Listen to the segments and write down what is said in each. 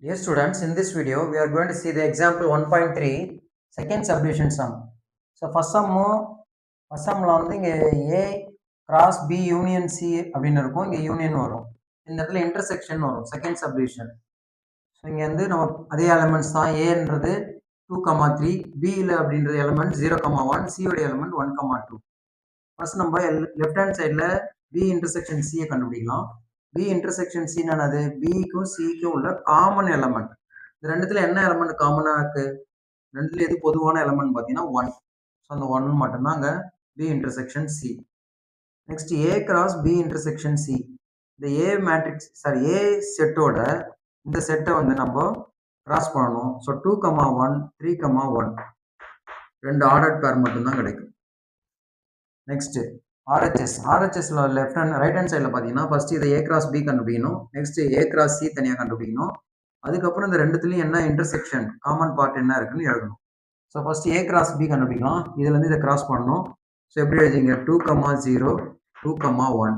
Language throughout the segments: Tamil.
Dear students, in this video, we are going to see the example 1.3 second subdivision sum. So, first sum வந்து இங்கே A cross B union C அப்படின்னு இருக்கும். இங்கே யூனியன் வரும். இந்த இடத்துல இன்டர்செக்ஷன் வரும். Second subdivision. ஸோ இங்கே வந்து நம்ம அதே எலமெண்ட்ஸ் தான். ஏன்றது 2,3, பியில் அப்படின்றது எலமெண்ட் 0,1, சியோட எலமெண்ட் 1,2. ஃபர்ஸ்ட் நம்ம லெஃப்ட் ஹேண்ட் சைடில் பி இன்டர்செக்ஷன் சியை கண்டுபிடிக்கலாம். பி இன்டர்செக்ஷன் சி என்னது? பிக்கும் சிக்கும் உள்ள காமன் எலமெண்ட். இந்த ரெண்டுத்துல என்ன எலமெண்ட் காமனா இருக்கு? ரெண்டுல எது பொதுவான எலமெண்ட் பார்த்தீங்கன்னா 1. ஸோ அந்த 1 மட்டும்தான் அங்கே B intersection C. Next A cross B intersection C. இந்த ஏ மேட்ரிக்ஸ் ஏ செட்டோட இந்த செட்டை வந்து நம்ம கிராஸ் பண்ணணும். ஸோ 2,1, 3,1 ரெண்டு ஆர்டர் பேர் மட்டும்தான் கிடைக்கும். நெக்ஸ்ட் ஆர்ஹெச்எஸ்ல லெஃப்ட் ஹேண்ட் ரைட் ஹேண்ட் சைடில் பார்த்தீங்கன்னா ஃபர்ஸ்ட் இதை ஏ கிராஸ் பி கண்டுபிடிக்கணும். நெக்ஸ்ட் ஏ கிராஸ் சி தனியாக கண்டுபிடிக்கணும். அதுக்கப்புறம் இந்த ரெண்டுத்துலையும் என்ன இன்டர்செக்ஷன் காமன் பார்ட் என்ன இருக்குன்னு எழுதணும். So first A cross B கண்டுபிடிக்கலாம். இதுலேருந்து இதை கிராஸ் பண்ணணும். ஸோ எப்படி எழுதிங்க? 2,0, 2,1,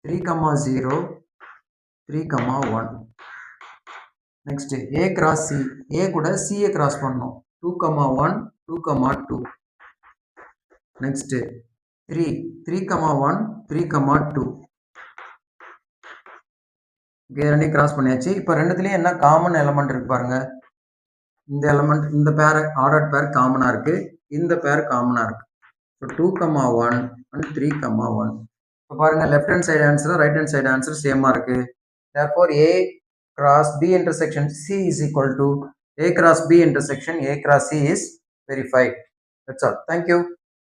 3,0, 3,1. Next A cross C. A கூட சியை கிராஸ் பண்ணணும். 2,1, 2,2. நெக்ஸ்ட் 3,1, 3,2. ரெண்டையும் கிராஸ் பண்ணியாச்சு. இப்போ ரெண்டுத்துலயும் என்ன காமன் எலமெண்ட் இருக்கு பாருங்க. இந்த எலமெண்ட் இந்த பேர் ஆர்டர் பேர் காமனா இருக்கு, இந்த பேர் காமனா இருக்கு. So 2,1 and 3,1. இப்போ பாருங்க left hand side answer right hand side answer சேமா இருக்கு. therefore A cross B intersection C is equal to A cross B intersection A cross C is verified. That's all. Thank you.